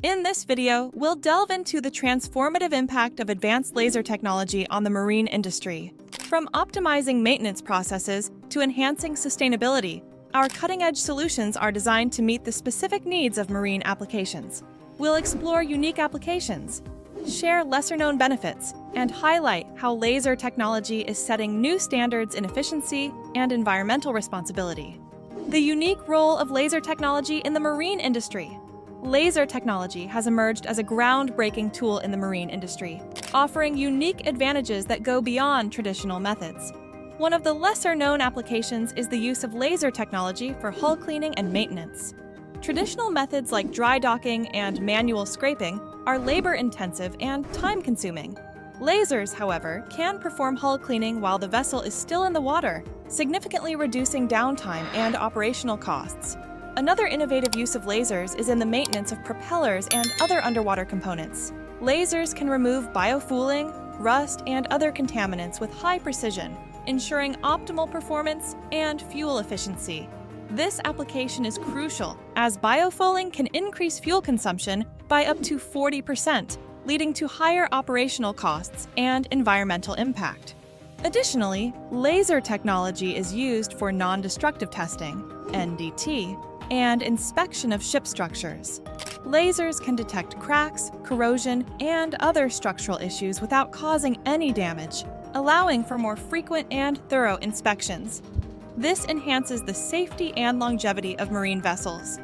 In this video, we'll delve into the transformative impact of advanced laser technology on the marine industry. From optimizing maintenance processes to enhancing sustainability, our cutting-edge solutions are designed to meet the specific needs of marine applications. We'll explore unique applications, share lesser-known benefits, and highlight how laser technology is setting new standards in efficiency and environmental responsibility. The unique role of laser technology in the marine industry. Laser technology has emerged as a groundbreaking tool in the marine industry, offering unique advantages that go beyond traditional methods. One of the lesser-known applications is the use of laser technology for hull cleaning and maintenance. Traditional methods like dry docking and manual scraping are labor-intensive and time-consuming. Lasers, however, can perform hull cleaning while the vessel is still in the water, significantly reducing downtime and operational costs. Another innovative use of lasers is in the maintenance of propellers and other underwater components. Lasers can remove biofouling, rust, and other contaminants with high precision, ensuring optimal performance and fuel efficiency. This application is crucial, as biofouling can increase fuel consumption by up to 40%, leading to higher operational costs and environmental impact. Additionally, laser technology is used for non-destructive testing, NDT, and inspection of ship structures. Lasers can detect cracks, corrosion, and other structural issues without causing any damage, allowing for more frequent and thorough inspections. This enhances the safety and longevity of marine vessels.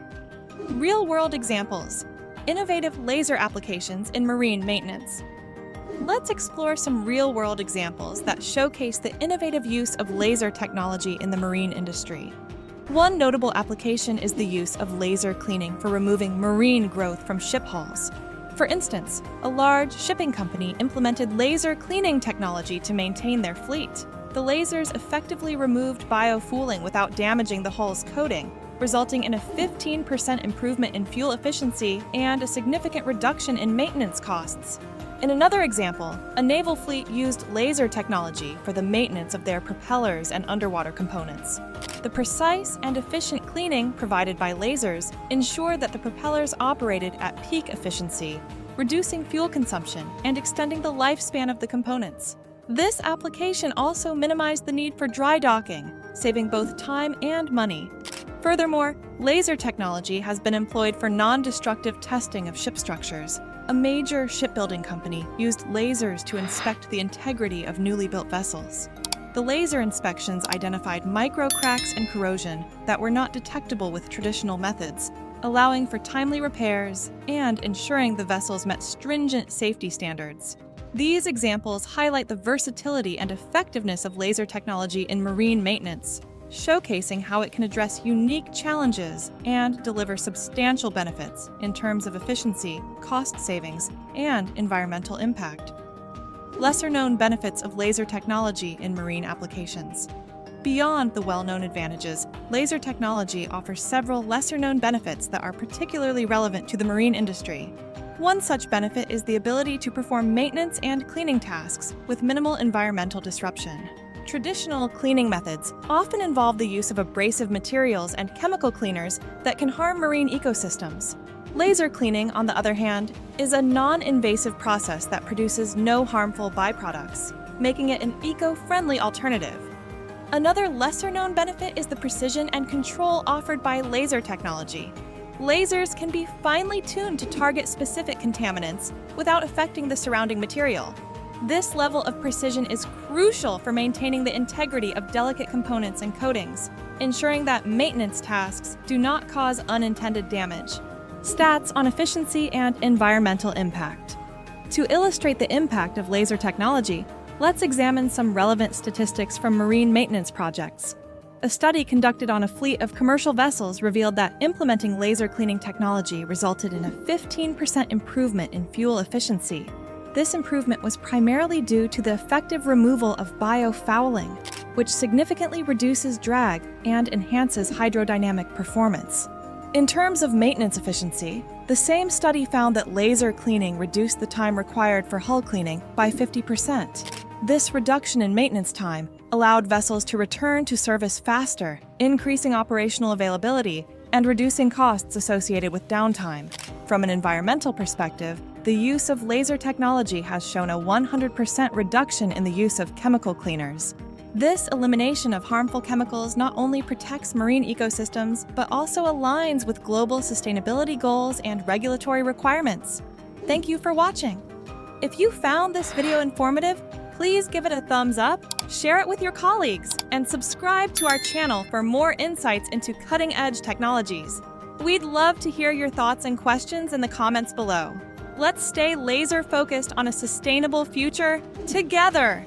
Real-world examples: innovative laser applications in marine maintenance. Let's explore some real-world examples that showcase the innovative use of laser technology in the marine industry. One notable application is the use of laser cleaning for removing marine growth from ship hulls. For instance, a large shipping company implemented laser cleaning technology to maintain their fleet. The lasers effectively removed biofouling without damaging the hull's coating, resulting in a 15% improvement in fuel efficiency and a significant reduction in maintenance costs. In another example, a naval fleet used laser technology for the maintenance of their propellers and underwater components. The precise and efficient cleaning provided by lasers ensured that the propellers operated at peak efficiency, reducing fuel consumption and extending the lifespan of the components. This application also minimized the need for dry docking, saving both time and money. Furthermore, laser technology has been employed for non-destructive testing of ship structures. A major shipbuilding company used lasers to inspect the integrity of newly built vessels. The laser inspections identified micro cracks and corrosion that were not detectable with traditional methods, allowing for timely repairs and ensuring the vessels met stringent safety standards. These examples highlight the versatility and effectiveness of laser technology in marine maintenance, showcasing how it can address unique challenges and deliver substantial benefits in terms of efficiency, cost savings, and environmental impact. Lesser-known benefits of laser technology in marine applications. Beyond the well-known advantages, laser technology offers several lesser-known benefits that are particularly relevant to the marine industry. One such benefit is the ability to perform maintenance and cleaning tasks with minimal environmental disruption. Traditional cleaning methods often involve the use of abrasive materials and chemical cleaners that can harm marine ecosystems. Laser cleaning, on the other hand, is a non-invasive process that produces no harmful byproducts, making it an eco-friendly alternative. Another lesser-known benefit is the precision and control offered by laser technology. Lasers can be finely tuned to target specific contaminants without affecting the surrounding material. This level of precision is crucial for maintaining the integrity of delicate components and coatings, ensuring that maintenance tasks do not cause unintended damage. Stats on efficiency and environmental impact. To illustrate the impact of laser technology, let's examine some relevant statistics from marine maintenance projects. A study conducted on a fleet of commercial vessels revealed that implementing laser cleaning technology resulted in a 15% improvement in fuel efficiency. This improvement was primarily due to the effective removal of biofouling, which significantly reduces drag and enhances hydrodynamic performance. In terms of maintenance efficiency, the same study found that laser cleaning reduced the time required for hull cleaning by 50%. This reduction in maintenance time allowed vessels to return to service faster, increasing operational availability and reducing costs associated with downtime. From an environmental perspective, the use of laser technology has shown a 100% reduction in the use of chemical cleaners. This elimination of harmful chemicals not only protects marine ecosystems, but also aligns with global sustainability goals and regulatory requirements. Thank you for watching. If you found this video informative, please give it a thumbs up, share it with your colleagues, and subscribe to our channel for more insights into cutting-edge technologies. We'd love to hear your thoughts and questions in the comments below. Let's stay laser-focused on a sustainable future together!